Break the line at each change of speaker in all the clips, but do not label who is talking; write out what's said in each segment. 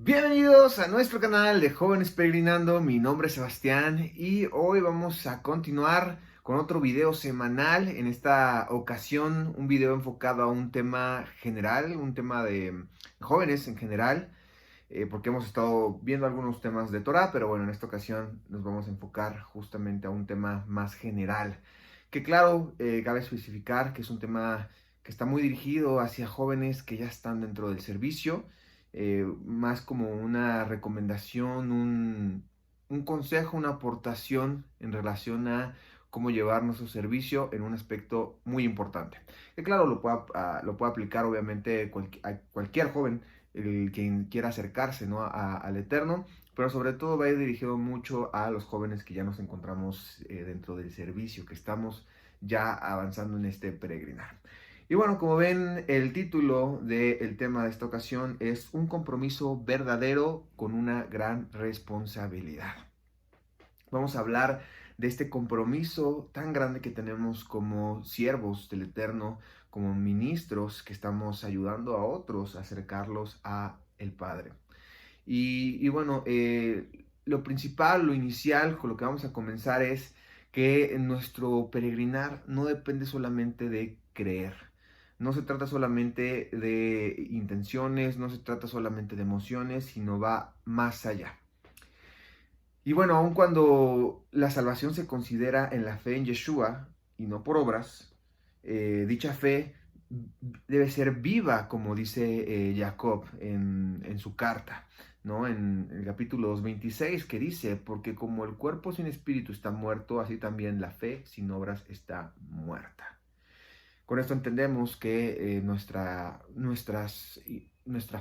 Bienvenidos a nuestro canal de Jóvenes Peregrinando. Mi nombre es Sebastián y hoy vamos a continuar con otro video semanal. En esta ocasión, un video enfocado a un tema general, un tema de jóvenes en general, porque hemos estado viendo algunos temas de Torah, pero bueno, en esta ocasión nos vamos a enfocar justamente a un tema más general. Que claro, cabe especificar que es un tema que está muy dirigido hacia jóvenes que ya están dentro del servicio, más como una recomendación, un consejo, una aportación en relación a cómo llevar nuestro servicio en un aspecto muy importante. Que claro, lo puede aplicar obviamente a cualquier joven, quien quiera acercarse, ¿no? Al Eterno, pero sobre todo va a ir dirigido mucho a los jóvenes que ya nos encontramos dentro del servicio, que estamos ya avanzando en este peregrinar. Y bueno, como ven, el título del tema de esta ocasión es un compromiso verdadero con una gran responsabilidad. Vamos a hablar de este compromiso tan grande que tenemos como siervos del Eterno, como ministros que estamos ayudando a otros a acercarlos a el Padre. Y bueno, lo principal, lo inicial, con lo que vamos a comenzar es que nuestro peregrinar no depende solamente de creer. No se trata solamente de intenciones, no se trata solamente de emociones, sino va más allá. Y bueno, aun cuando la salvación se considera en la fe en Yeshua y no por obras, dicha fe debe ser viva, como dice Jacob en su carta, ¿no? En el capítulo 2:26, que dice, porque como el cuerpo sin espíritu está muerto, así también la fe sin obras está muerta. Con esto entendemos que nuestra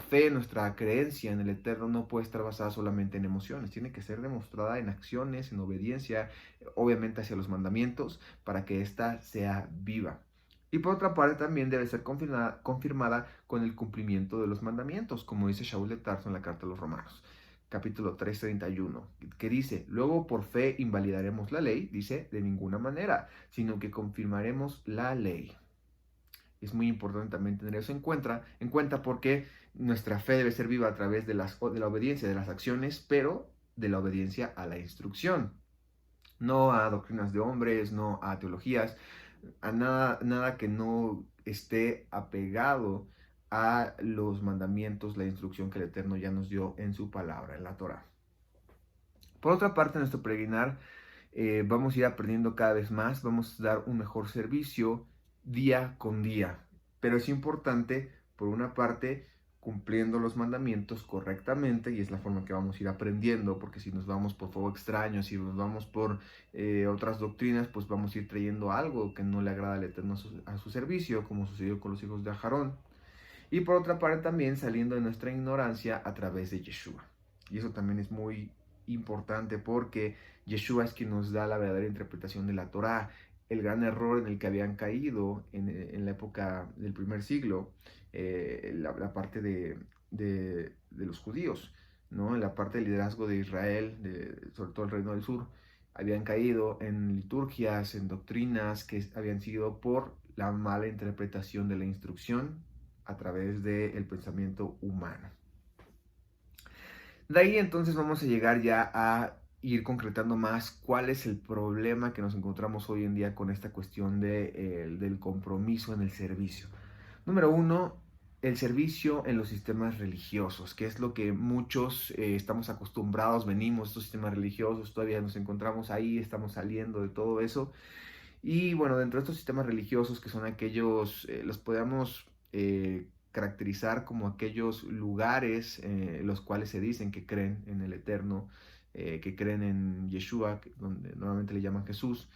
fe, nuestra creencia en el Eterno no puede estar basada solamente en emociones, tiene que ser demostrada en acciones, en obediencia, obviamente hacia los mandamientos, para que ésta sea viva. Y por otra parte también debe ser confirmada con el cumplimiento de los mandamientos, como dice Shaul de Tarso en la carta a los Romanos, capítulo 3:31, que dice, luego por fe invalidaremos la ley, dice, de ninguna manera, sino que confirmaremos la ley. Es muy importante también tener eso en cuenta porque nuestra fe debe ser viva a través de la obediencia, de las acciones, pero de la obediencia a la instrucción. No a doctrinas de hombres, no a teologías, a nada que no esté apegado a los mandamientos, la instrucción que el Eterno ya nos dio en su palabra, en la Torah. Por otra parte, en nuestro peregrinar vamos a ir aprendiendo cada vez más, vamos a dar un mejor servicio día con día. Pero es importante, por una parte, cumpliendo los mandamientos correctamente, y es la forma que vamos a ir aprendiendo, porque si nos vamos por fuego extraño, si nos vamos por otras doctrinas, pues vamos a ir trayendo algo que no le agrada al Eterno a su servicio, como sucedió con los hijos de Aharón. Y por otra parte también saliendo de nuestra ignorancia a través de Yeshua. Y eso también es muy importante porque Yeshua es quien nos da la verdadera interpretación de la Torá. El gran error en el que habían caído en la época del primer siglo, la parte de los judíos, ¿no? En la parte del liderazgo de Israel, sobre todo el reino del sur, habían caído en liturgias, en doctrinas que habían sido por la mala interpretación de la instrucción a través del pensamiento humano. De ahí entonces vamos a llegar ya a ir concretando más cuál es el problema que nos encontramos hoy en día con esta cuestión del compromiso en el servicio. Número uno, el servicio en los sistemas religiosos, que es lo que muchos estamos acostumbrados, venimos a estos sistemas religiosos, todavía nos encontramos ahí, estamos saliendo de todo eso. Y bueno, dentro de estos sistemas religiosos que son aquellos, los podemos caracterizar como aquellos lugares los cuales se dicen que creen en el Eterno, que creen en Yeshua, donde normalmente le llaman Jesús,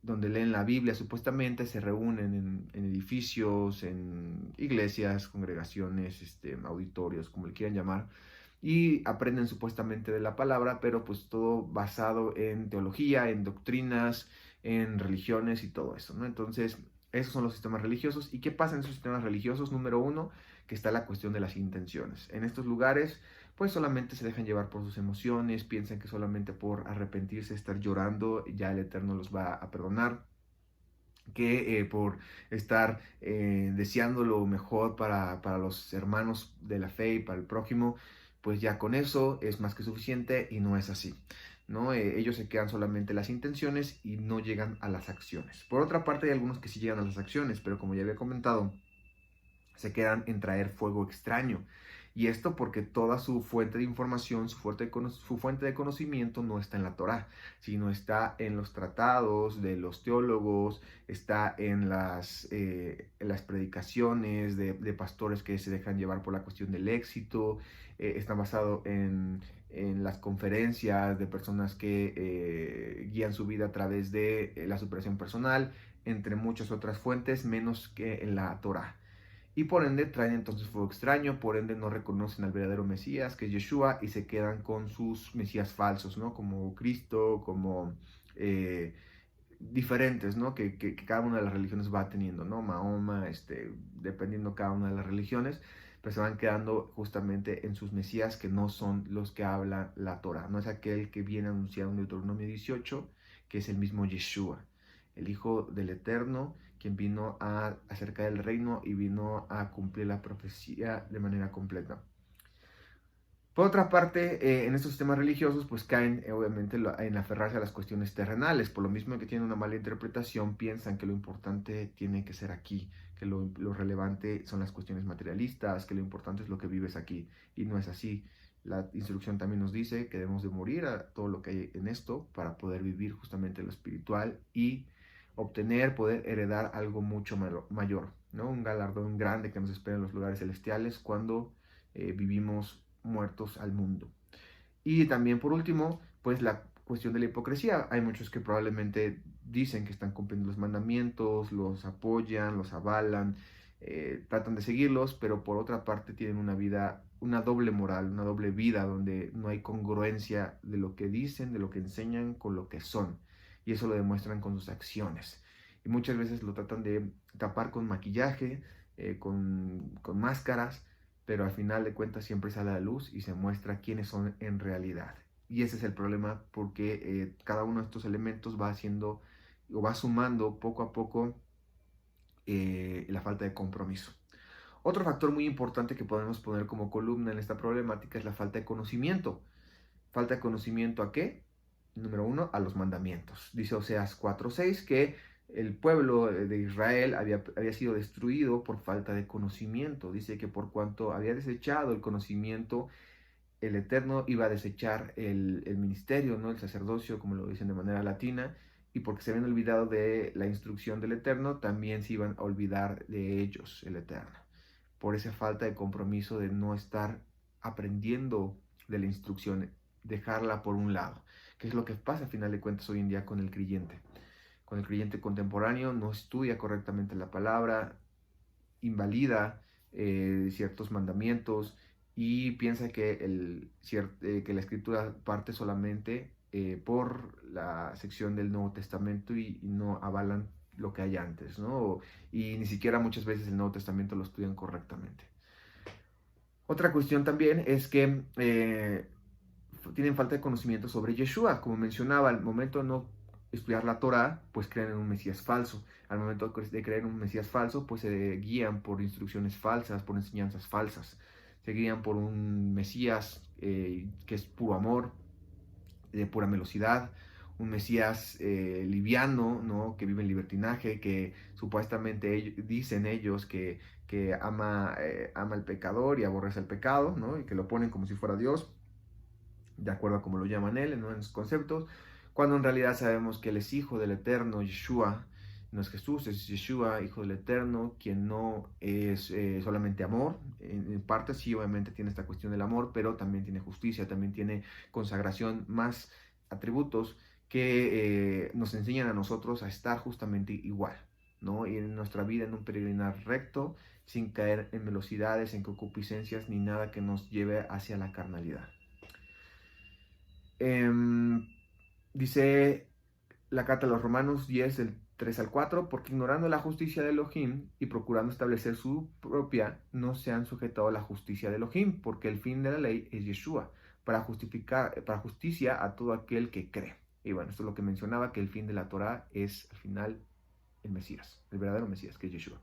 donde leen la Biblia supuestamente, se reúnen en edificios, en iglesias, congregaciones, auditorios, como le quieran llamar, y aprenden supuestamente de la palabra, pero pues todo basado en teología, en doctrinas, en religiones y todo eso, ¿no? Entonces, esos son los sistemas religiosos. ¿Y qué pasa en esos sistemas religiosos? Número uno, que está la cuestión de las intenciones. En estos lugares, pues solamente se dejan llevar por sus emociones, piensan que solamente por arrepentirse, estar llorando, ya el Eterno los va a perdonar, que por estar deseando lo mejor para los hermanos de la fe y para el prójimo, pues ya con eso es más que suficiente y no es así, ¿no? Ellos se quedan solamente en las intenciones y no llegan a las acciones. Por otra parte, hay algunos que sí llegan a las acciones, pero como ya había comentado, se quedan en traer fuego extraño. Y esto porque toda su fuente de información, su fuente de conocimiento no está en la Torá, sino está en los tratados de los teólogos, está en las predicaciones de pastores que se dejan llevar por la cuestión del éxito, está basado en las conferencias de personas que guían su vida a través de la superación personal, entre muchas otras fuentes, menos que en la Torá. Y por ende traen entonces fuego extraño, por ende no reconocen al verdadero Mesías, que es Yeshua, y se quedan con sus Mesías falsos, ¿no? Como Cristo, como diferentes, ¿no? Que cada una de las religiones va teniendo, ¿no? Mahoma, dependiendo cada una de las religiones, pues se van quedando justamente en sus Mesías que no son los que habla la Torah. No es aquel que viene anunciado en Deuteronomio 18, que es el mismo Yeshua, el Hijo del Eterno, quien vino a acercar el reino y vino a cumplir la profecía de manera completa. Por otra parte, en estos sistemas religiosos, pues caen obviamente en aferrarse a las cuestiones terrenales. Por lo mismo que tienen una mala interpretación, piensan que lo importante tiene que ser aquí, que lo relevante son las cuestiones materialistas, que lo importante es lo que vives aquí. Y no es así. La instrucción también nos dice que debemos de morir a todo lo que hay en esto para poder vivir justamente lo espiritual y poder heredar algo mucho mayor, ¿no? Un galardón grande que nos espera en los lugares celestiales cuando vivimos muertos al mundo. Y también por último, pues la cuestión de la hipocresía. Hay muchos que probablemente dicen que están cumpliendo los mandamientos, los apoyan, los avalan, tratan de seguirlos, pero por otra parte tienen una vida, una doble moral, una doble vida donde no hay congruencia de lo que dicen, de lo que enseñan con lo que son. Y eso lo demuestran con sus acciones. Y muchas veces lo tratan de tapar con maquillaje, con máscaras, pero al final de cuentas siempre sale a la luz y se muestra quiénes son en realidad. Y ese es el problema porque cada uno de estos elementos va haciendo o va sumando poco a poco la falta de compromiso. Otro factor muy importante que podemos poner como columna en esta problemática es la falta de conocimiento. ¿Falta de conocimiento a qué? Número uno, a los mandamientos. Dice Oseas 4:6 que el pueblo de Israel había sido destruido por falta de conocimiento. Dice que por cuanto había desechado el conocimiento, el Eterno iba a desechar el ministerio, ¿no? El sacerdocio, como lo dicen de manera latina, y porque se habían olvidado de la instrucción del Eterno, también se iban a olvidar de ellos, el Eterno. Por esa falta de compromiso de no estar aprendiendo de la instrucción, dejarla por un lado, que es lo que pasa a final de cuentas hoy en día con el creyente. Con el creyente contemporáneo no estudia correctamente la palabra, invalida ciertos mandamientos y piensa que la escritura parte solamente por la sección del Nuevo Testamento y no avalan lo que hay antes, ¿no? Y ni siquiera muchas veces el Nuevo Testamento lo estudian correctamente. Otra cuestión también es que tienen falta de conocimiento sobre Yeshua. Como mencionaba, al momento de no estudiar la Torah, pues creen en un Mesías falso. Al momento de creer en un Mesías falso, pues se guían por instrucciones falsas, por enseñanzas falsas. Se guían por un Mesías que es puro amor, de pura velocidad, un Mesías liviano, ¿no? Que vive en libertinaje, que supuestamente dicen ellos que ama al pecador y aborrece al pecado, ¿no? Y que lo ponen como si fuera Dios, de acuerdo a como lo llaman él, ¿no? En sus conceptos, cuando en realidad sabemos que él es hijo del eterno Yeshua, no es Jesús, es Yeshua, hijo del eterno, quien no es solamente amor, en parte sí, obviamente tiene esta cuestión del amor, pero también tiene justicia, también tiene consagración, más atributos que nos enseñan a nosotros a estar justamente igual, ¿no? Y en nuestra vida en un peregrinar recto, sin caer en velocidades, en concupiscencias, ni nada que nos lleve hacia la carnalidad. Dice la carta a los Romanos 10, del 3 al 4, porque ignorando la justicia de Elohim y procurando establecer su propia, no se han sujetado a la justicia de Elohim, porque el fin de la ley es Yeshua, para justicia a todo aquel que cree. Y bueno, esto es lo que mencionaba, que el fin de la Torah es al final el Mesías, el verdadero Mesías, que es Yeshua.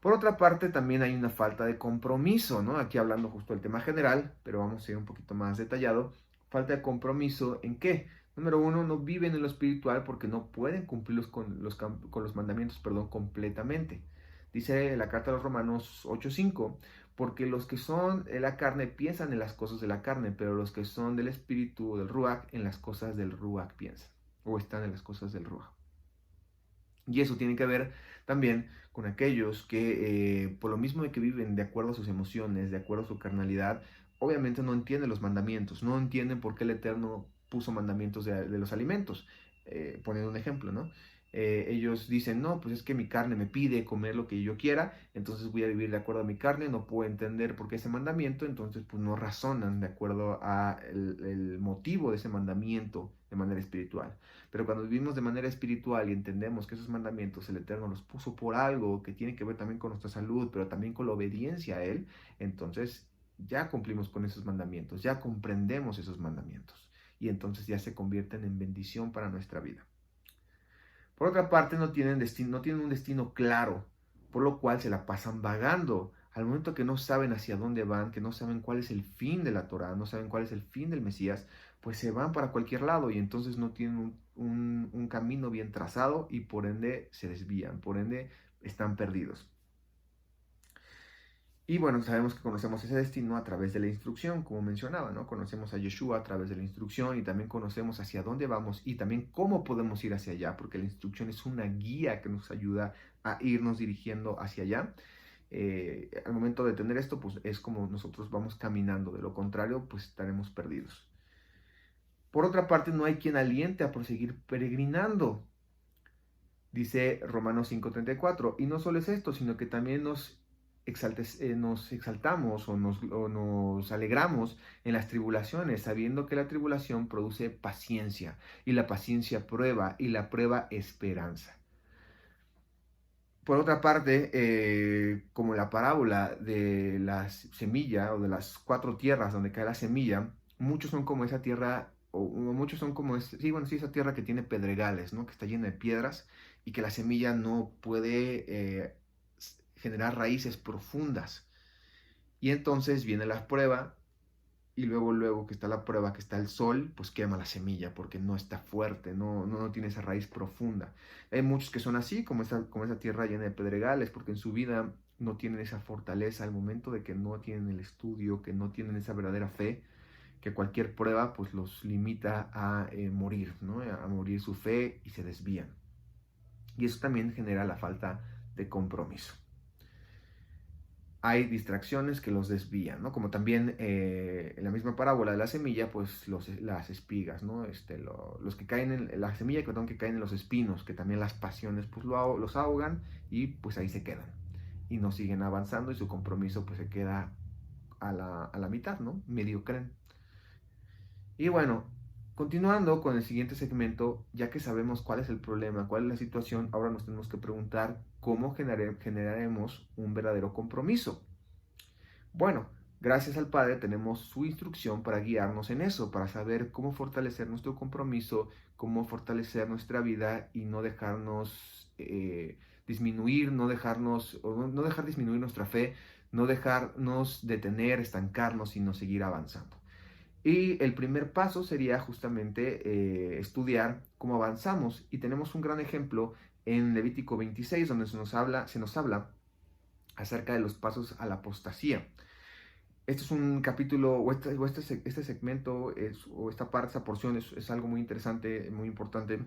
Por otra parte, también hay una falta de compromiso, ¿no? Aquí hablando justo del tema general, pero vamos a ir un poquito más detallado. Falta de compromiso ¿en qué? Número uno, no viven en lo espiritual porque no pueden cumplirlos con los mandamientos, perdón, completamente. Dice la carta a los Romanos 8:5, porque los que son de la carne piensan en las cosas de la carne, pero los que son del espíritu o del Ruach, en las cosas del Ruach piensan, o están en las cosas del Ruach. Y eso tiene que ver también con aquellos que, por lo mismo de que viven de acuerdo a sus emociones, de acuerdo a su carnalidad, obviamente no entienden los mandamientos, no entienden por qué el Eterno puso mandamientos de los alimentos. Poniendo un ejemplo, ¿no? Ellos dicen, no, pues es que mi carne me pide comer lo que yo quiera, entonces voy a vivir de acuerdo a mi carne, no puedo entender por qué ese mandamiento, entonces pues no razonan de acuerdo a el motivo de ese mandamiento de manera espiritual. Pero cuando vivimos de manera espiritual y entendemos que esos mandamientos el Eterno los puso por algo que tiene que ver también con nuestra salud, pero también con la obediencia a Él, entonces ya cumplimos con esos mandamientos, ya comprendemos esos mandamientos y entonces ya se convierten en bendición para nuestra vida. Por otra parte, no tienen un destino claro, por lo cual se la pasan vagando. Al momento que no saben hacia dónde van, que no saben cuál es el fin de la Torah, no saben cuál es el fin del Mesías, pues se van para cualquier lado y entonces no tienen un camino bien trazado y por ende se desvían, por ende están perdidos. Y bueno, sabemos que conocemos ese destino a través de la instrucción, como mencionaba, ¿no? Conocemos a Yeshua a través de la instrucción y también conocemos hacia dónde vamos y también cómo podemos ir hacia allá, porque la instrucción es una guía que nos ayuda a irnos dirigiendo hacia allá. Al momento de tener esto, pues es como nosotros vamos caminando, de lo contrario, pues estaremos perdidos. Por otra parte, no hay quien aliente a proseguir peregrinando, dice Romanos 5:34. Y no solo es esto, sino que también nos exaltamos o nos alegramos en las tribulaciones, sabiendo que la tribulación produce paciencia, y la paciencia prueba, y la prueba esperanza. Por otra parte, como la parábola de la semilla o de las 4 tierras donde cae la semilla, muchos son como esa tierra, o muchos son como, sí, bueno, sí, esa tierra que tiene pedregales, ¿no? Que está llena de piedras y que la semilla no puede generar raíces profundas. Y entonces viene la prueba y luego que está la prueba, que está el sol, pues quema la semilla porque no está fuerte, no tiene esa raíz profunda. Hay muchos que son así, como esa tierra llena de pedregales, porque en su vida no tienen esa fortaleza al momento de que no tienen el estudio, que no tienen esa verdadera fe, que cualquier prueba pues los limita a morir, ¿no? A morir su fe y se desvían. Y eso también genera la falta de compromiso. Hay distracciones que los desvían, ¿no? Como también en la misma parábola de la semilla, pues las espigas, ¿no? Los que caen en la semilla, que caen en los espinos, que también las pasiones pues los ahogan y pues ahí se quedan. Y no siguen avanzando y su compromiso pues se queda a la mitad, ¿no? Medio creen. Y bueno, continuando con el siguiente segmento, ya que sabemos cuál es el problema, cuál es la situación, ahora nos tenemos que preguntar cómo generaremos un verdadero compromiso. Bueno, gracias al Padre tenemos su instrucción para guiarnos en eso, para saber cómo fortalecer nuestro compromiso, cómo fortalecer nuestra vida y no dejarnos disminuir, no dejar disminuir nuestra fe, no dejarnos detener, estancarnos, sino seguir avanzando. Y el primer paso sería justamente estudiar cómo avanzamos. Y tenemos un gran ejemplo en Levítico 26, donde se nos habla acerca de los pasos a la apostasía. Este es un capítulo, este segmento, o esta parte, esta porción es algo muy interesante, muy importante,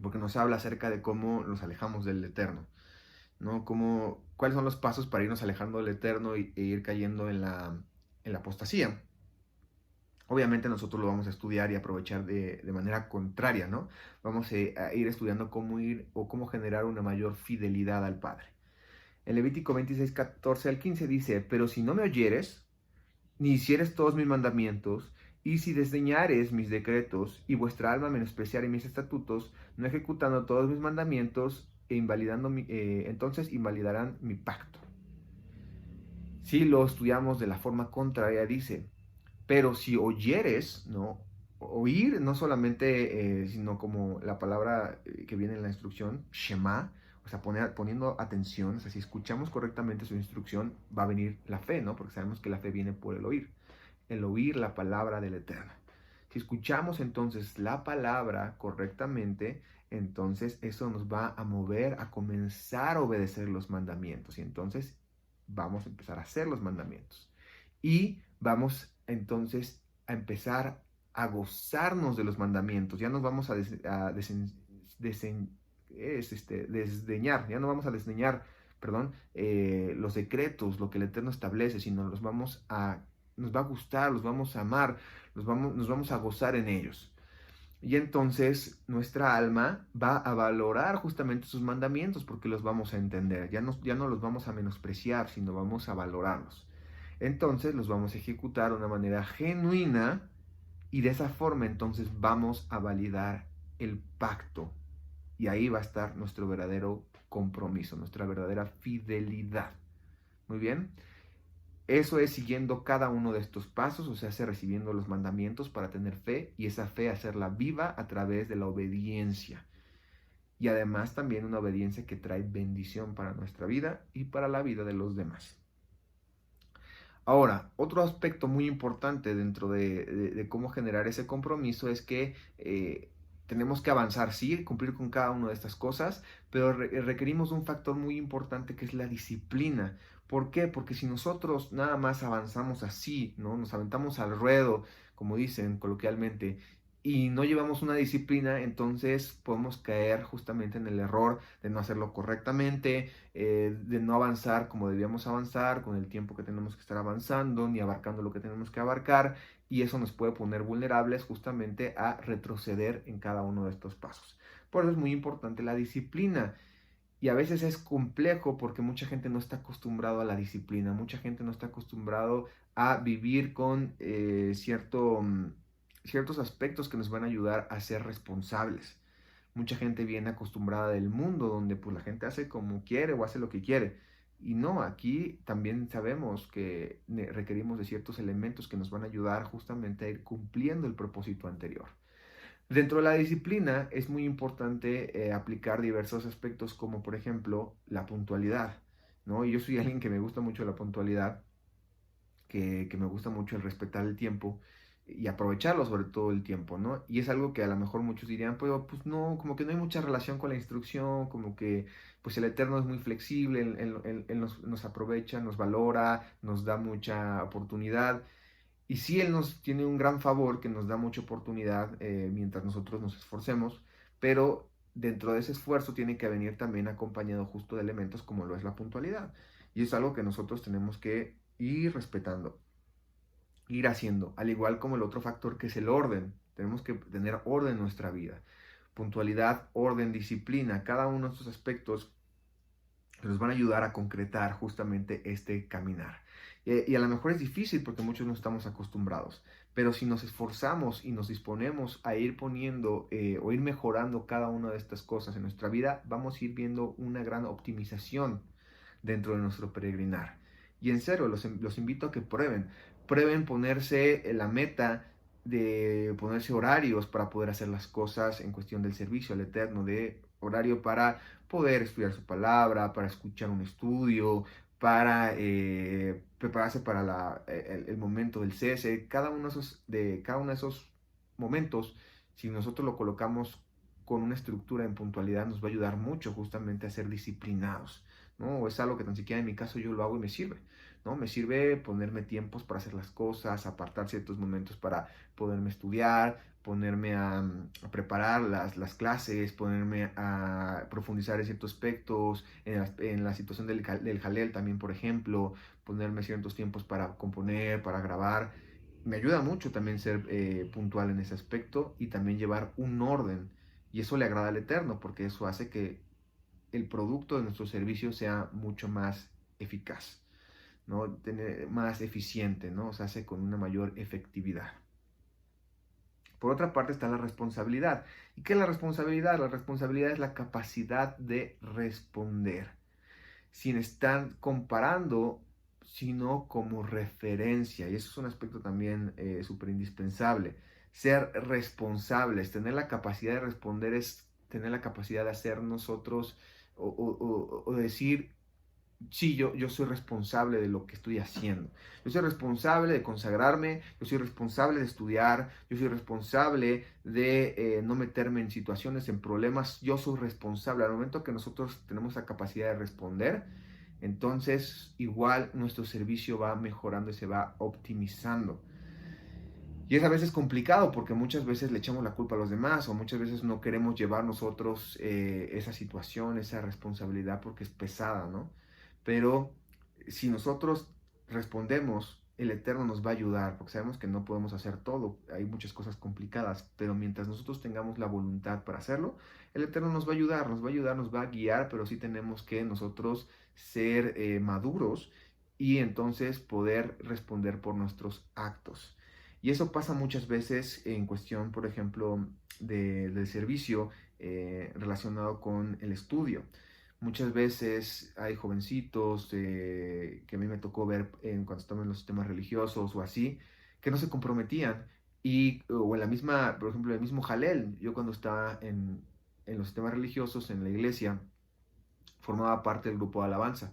porque nos habla acerca de cómo nos alejamos del Eterno, ¿no? ¿Cuáles son los pasos para irnos alejando del Eterno e ir cayendo en la apostasía? Obviamente nosotros lo vamos a estudiar y aprovechar de manera contraria, ¿no? Vamos a ir estudiando cómo ir o cómo generar una mayor fidelidad al Padre. En Levítico 26, 14 al 15 dice, pero si no me oyeres, ni hicieres todos mis mandamientos, y si desdeñares mis decretos, y vuestra alma menospreciare mis estatutos, no ejecutando todos mis mandamientos, entonces invalidarán mi pacto. Si lo estudiamos de la forma contraria, dice, pero si oyeres, ¿no? Oír no solamente, sino como la palabra que viene en la instrucción, Shema, pues poniendo atención, o sea, si escuchamos correctamente su instrucción, va a venir la fe, ¿no? Porque sabemos que la fe viene por el oír la palabra del Eterno. Si escuchamos entonces la palabra correctamente, entonces eso nos va a mover a comenzar a obedecer los mandamientos. Y entonces vamos a empezar a hacer los mandamientos. Y vamos entonces a empezar a gozarnos de los mandamientos. Ya nos vamos a desdeñar, ya no vamos a desdeñar, perdón, los decretos, lo que el Eterno establece, sino nos va a gustar, los vamos a amar, nos vamos a gozar en ellos. Y entonces nuestra alma va a valorar justamente sus mandamientos porque los vamos a entender. Ya no los vamos a menospreciar, sino vamos a valorarlos. Entonces los vamos a ejecutar de una manera genuina y de esa forma entonces vamos a validar el pacto. Y ahí va a estar nuestro verdadero compromiso, nuestra verdadera fidelidad. Muy bien. Eso es siguiendo cada uno de estos pasos, o sea, recibiendo los mandamientos para tener fe y esa fe hacerla viva a través de la obediencia. Y además también una obediencia que trae bendición para nuestra vida y para la vida de los demás. Ahora, otro aspecto muy importante dentro de cómo generar ese compromiso es que tenemos que avanzar, sí, cumplir con cada una de estas cosas, pero requerimos un factor muy importante que es la disciplina. ¿Por qué? Porque si nosotros nada más avanzamos así, ¿no? Nos aventamos al ruedo, como dicen coloquialmente, y no llevamos una disciplina, entonces podemos caer justamente en el error de no hacerlo correctamente, de no avanzar como debíamos avanzar, con el tiempo que tenemos que estar avanzando, ni abarcando lo que tenemos que abarcar, y eso nos puede poner vulnerables justamente a retroceder en cada uno de estos pasos. Por eso es muy importante la disciplina. Y a veces es complejo porque mucha gente no está acostumbrado a la disciplina, mucha gente no está acostumbrado a vivir con ciertos aspectos que nos van a ayudar a ser responsables. Mucha gente viene acostumbrada del mundo donde pues la gente hace como quiere o hace lo que quiere. Y no, aquí también sabemos que requerimos de ciertos elementos que nos van a ayudar justamente a ir cumpliendo el propósito anterior. Dentro de la disciplina es muy importante aplicar diversos aspectos como por ejemplo la puntualidad, ¿no? Y yo soy alguien que me gusta mucho la puntualidad, que me gusta mucho el respetar el tiempo y aprovecharlo sobre todo el tiempo, ¿no? Y es algo que a lo mejor muchos dirían, pues no, como que no hay mucha relación con la instrucción, como que pues el Eterno es muy flexible, él nos aprovecha, nos valora, nos da mucha oportunidad. Y sí, Él nos tiene un gran favor que nos da mucha oportunidad mientras nosotros nos esforcemos, pero dentro de ese esfuerzo tiene que venir también acompañado justo de elementos como lo es la puntualidad. Y es algo que nosotros tenemos que ir respetando, ir haciendo, al igual como el otro factor que es el orden. Tenemos que tener orden en nuestra vida. Puntualidad, orden, disciplina, cada uno de estos aspectos nos van a ayudar a concretar justamente este caminar. Y a lo mejor es difícil porque muchos no estamos acostumbrados, pero si nos esforzamos y nos disponemos a ir poniendo o ir mejorando cada una de estas cosas en nuestra vida, vamos a ir viendo una gran optimización dentro de nuestro peregrinar. Y en serio, los invito a que prueben ponerse la meta de ponerse horarios para poder hacer las cosas en cuestión del servicio al Eterno, de horario para poder estudiar su palabra, para escuchar un estudio, para prepararse para el momento del cese. Cada uno de esos momentos, si nosotros lo colocamos con una estructura en puntualidad, nos va a ayudar mucho justamente a ser disciplinados, ¿no? O es algo que tan siquiera en mi caso yo lo hago y me sirve, ¿no? Me sirve ponerme tiempos para hacer las cosas, apartar ciertos momentos para poderme estudiar, ponerme a preparar las clases, ponerme a profundizar en ciertos aspectos, en la situación del jalel también, por ejemplo, ponerme ciertos tiempos para componer, para grabar. Me ayuda mucho también ser puntual en ese aspecto y también llevar un orden. Y eso le agrada al Eterno, porque eso hace que el producto de nuestro servicio sea mucho más eficaz, ¿no? Más eficiente, ¿no? Se hace con una mayor efectividad. Por otra parte está la responsabilidad. ¿Y qué es la responsabilidad? La responsabilidad es la capacidad de responder, sin estar comparando, sino como referencia. Y eso es un aspecto también súper indispensable. Ser responsables, tener la capacidad de responder es tener la capacidad de hacer nosotros o decir, sí, yo soy responsable de lo que estoy haciendo. Yo soy responsable de consagrarme, yo soy responsable de estudiar, yo soy responsable de no meterme en situaciones, en problemas. Yo soy responsable. Al momento que nosotros tenemos la capacidad de responder, entonces igual nuestro servicio va mejorando y se va optimizando. Y es a veces complicado porque muchas veces le echamos la culpa a los demás o muchas veces no queremos llevar nosotros esa situación, esa responsabilidad porque es pesada, ¿no? Pero si nosotros respondemos, el Eterno nos va a ayudar porque sabemos que no podemos hacer todo, hay muchas cosas complicadas, pero mientras nosotros tengamos la voluntad para hacerlo, el Eterno nos va a ayudar, nos va a ayudar, nos va a guiar, pero sí tenemos que nosotros ser maduros y entonces poder responder por nuestros actos. Y eso pasa muchas veces en cuestión, por ejemplo, del servicio relacionado con el estudio. Muchas veces hay jovencitos que a mí me tocó ver cuando estaban en los sistemas religiosos o así, que no se comprometían. O en la misma, por ejemplo, el mismo Jalel, yo cuando estaba en los sistemas religiosos, en la iglesia, formaba parte del grupo de alabanza.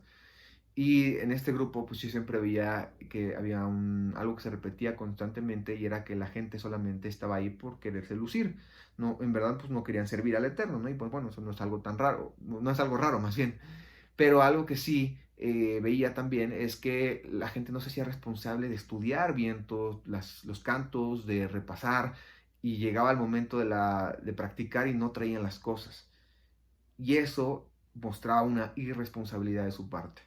Y en este grupo, pues yo siempre veía que había algo que se repetía constantemente y era que la gente solamente estaba ahí por quererse lucir. No, en verdad, pues no querían servir al Eterno, ¿no? Y pues bueno, eso no es algo tan raro, no es algo raro más bien. Pero algo que sí veía también es que la gente no se hacía responsable de estudiar bien todos los cantos, de repasar, y llegaba el momento de practicar y no traían las cosas. Y eso mostraba una irresponsabilidad de su parte.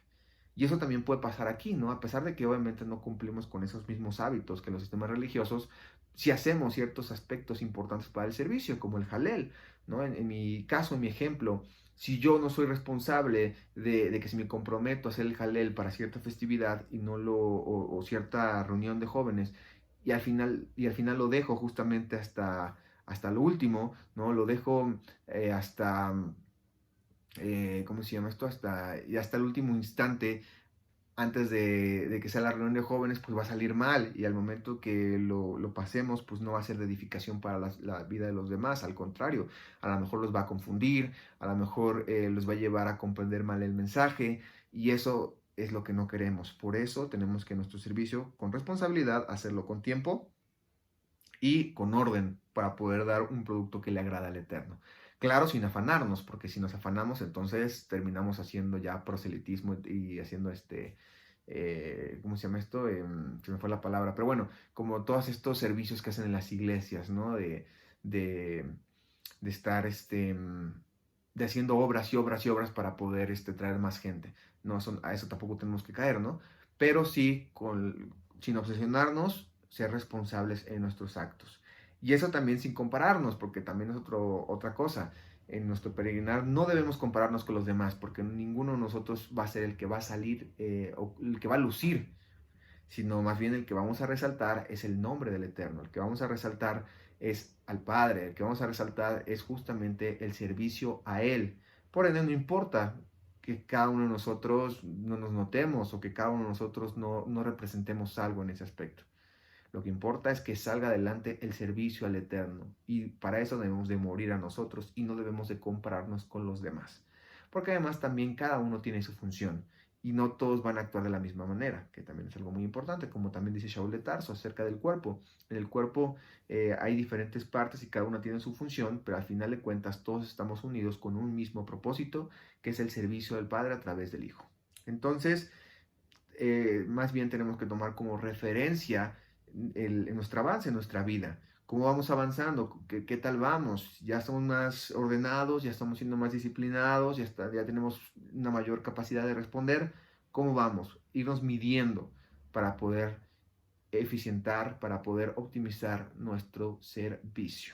Y eso también puede pasar aquí, ¿no? A pesar de que obviamente no cumplimos con esos mismos hábitos que los sistemas religiosos, si hacemos ciertos aspectos importantes para el servicio, como el jalel, ¿no? En mi caso, en mi ejemplo, si yo no soy responsable de que si me comprometo a hacer el jalel para cierta festividad y no o cierta reunión de jóvenes, y al final lo dejo justamente hasta lo último, ¿no? Lo dejo hasta ¿cómo se llama esto? Y hasta el último instante, antes de que sea la reunión de jóvenes, pues va a salir mal. Y al momento que lo pasemos, pues no va a ser de edificación para la vida de los demás. Al contrario, a lo mejor los va a confundir, a lo mejor los va a llevar a comprender mal el mensaje. Y eso es lo que no queremos. Por eso tenemos que nuestro servicio, con responsabilidad, hacerlo con tiempo y con orden para poder dar un producto que le agrada al Eterno. Claro, sin afanarnos, porque si nos afanamos, entonces terminamos haciendo ya proselitismo y haciendo ¿cómo se llama esto? Se me fue la palabra, pero bueno, como todos estos servicios que hacen en las iglesias, ¿no? De, de estar, de haciendo obras y obras y obras para poder, traer más gente. No, a eso tampoco tenemos que caer, ¿no? Pero sí, sin obsesionarnos, ser responsables en nuestros actos. Y eso también sin compararnos, porque también es otra cosa. En nuestro peregrinar no debemos compararnos con los demás, porque ninguno de nosotros va a ser el que va a salir o el que va a lucir, sino más bien el que vamos a resaltar es el nombre del Eterno, el que vamos a resaltar es al Padre, el que vamos a resaltar es justamente el servicio a Él. Por ende, no importa que cada uno de nosotros no nos notemos o que cada uno de nosotros no representemos algo en ese aspecto. Lo que importa es que salga adelante el servicio al Eterno y para eso debemos de morir a nosotros y no debemos de compararnos con los demás. Porque además también cada uno tiene su función y no todos van a actuar de la misma manera, que también es algo muy importante, como también dice Shaul de Tarso acerca del cuerpo. En el cuerpo hay diferentes partes y cada una tiene su función, pero al final de cuentas todos estamos unidos con un mismo propósito, que es el servicio del Padre a través del Hijo. Entonces, más bien tenemos que tomar como referencia nuestro avance en nuestra vida. ¿Cómo vamos avanzando? ¿Qué tal vamos? ¿Ya somos más ordenados? ¿Ya estamos siendo más disciplinados? ¿Ya tenemos una mayor capacidad de responder? ¿Cómo vamos? Irnos midiendo para poder eficientar, para poder optimizar nuestro servicio.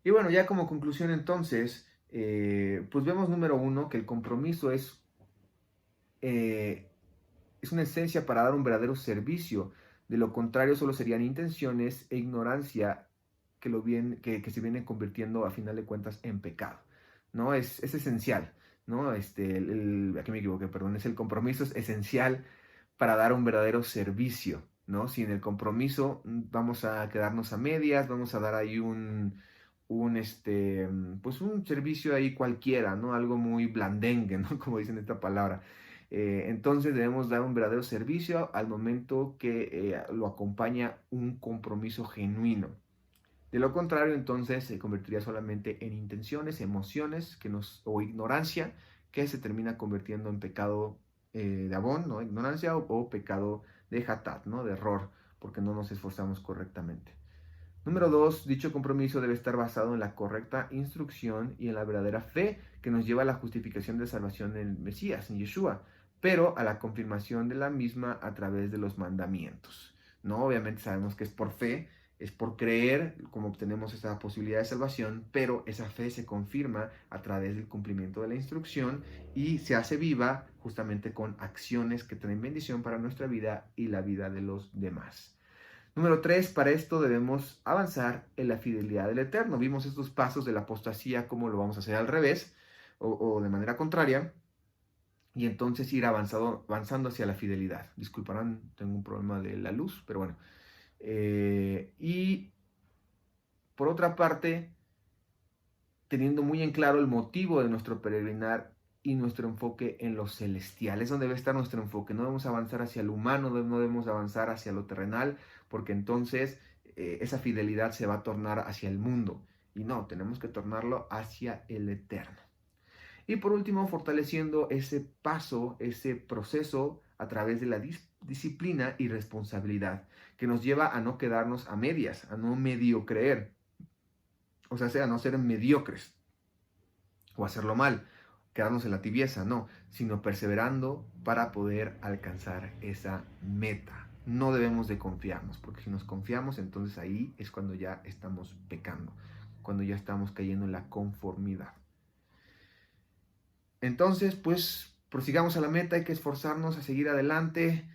Y bueno, ya como conclusión entonces, pues vemos número uno que el compromiso eh, es una esencia para dar un verdadero servicio. De lo contrario, solo serían intenciones e ignorancia que se vienen convirtiendo a final de cuentas en pecado. ¿No? Es esencial, ¿no? Aquí me equivoqué, perdón, es el compromiso es esencial para dar un verdadero servicio, ¿no? Sin el compromiso vamos a quedarnos a medias, vamos a dar ahí pues un servicio ahí cualquiera, ¿no? Algo muy blandengue, ¿no? Como dicen esta palabra. Entonces debemos dar un verdadero servicio al momento que lo acompaña un compromiso genuino. De lo contrario, entonces se convertiría solamente en intenciones, emociones o ignorancia que se termina convirtiendo en pecado de abón, ¿no? Ignorancia o pecado de hatat, ¿no? De error, porque no nos esforzamos correctamente. Número 2, dicho compromiso debe estar basado en la correcta instrucción y en la verdadera fe que nos lleva a la justificación de salvación en el Mesías, en Yeshua, pero a la confirmación de la misma a través de los mandamientos. No, obviamente sabemos que es por fe, es por creer como obtenemos esa posibilidad de salvación, pero esa fe se confirma a través del cumplimiento de la instrucción y se hace viva justamente con acciones que traen bendición para nuestra vida y la vida de los demás. Número 3, para esto debemos avanzar en la fidelidad del Eterno. Vimos estos pasos de la apostasía, cómo lo vamos a hacer al revés o de manera contraria, y entonces ir avanzando hacia la fidelidad. Disculparán, tengo un problema de la luz, pero bueno. Y por otra parte, teniendo muy en claro el motivo de nuestro peregrinar y nuestro enfoque en lo celestial. Es donde debe estar nuestro enfoque. No debemos avanzar hacia lo humano, no debemos avanzar hacia lo terrenal, porque entonces esa fidelidad se va a tornar hacia el mundo. Y no, tenemos que tornarlo hacia el eterno. Y por último, fortaleciendo ese paso, ese proceso a través de la disciplina y responsabilidad, que nos lleva a no quedarnos a medias, a no medio creer, o sea, a no ser mediocres o hacerlo mal, quedarnos en la tibieza, no, sino perseverando para poder alcanzar esa meta. No debemos de confiarnos, porque si nos confiamos, entonces ahí es cuando ya estamos pecando, cuando ya estamos cayendo en la conformidad. Entonces, pues, prosigamos a la meta, hay que esforzarnos a seguir adelante,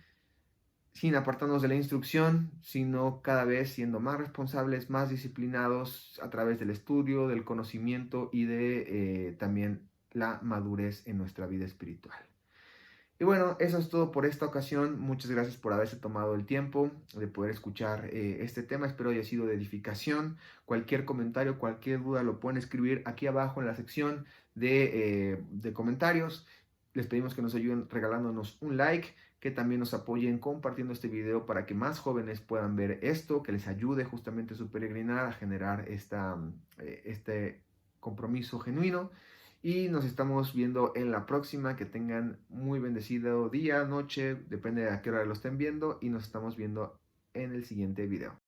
sin apartarnos de la instrucción, sino cada vez siendo más responsables, más disciplinados a través del estudio, del conocimiento y de también la madurez en nuestra vida espiritual. Y bueno, eso es todo por esta ocasión. Muchas gracias por haberse tomado el tiempo de poder escuchar este tema. Espero haya sido de edificación. Cualquier comentario, cualquier duda lo pueden escribir aquí abajo en la sección de comentarios. Les pedimos que nos ayuden regalándonos un like, que también nos apoyen compartiendo este video para que más jóvenes puedan ver esto, que les ayude justamente a su peregrinar, a generar este compromiso genuino. Y nos estamos viendo en la próxima. Que tengan muy bendecido día, noche, depende de a qué hora lo estén viendo. Y nos estamos viendo en el siguiente video.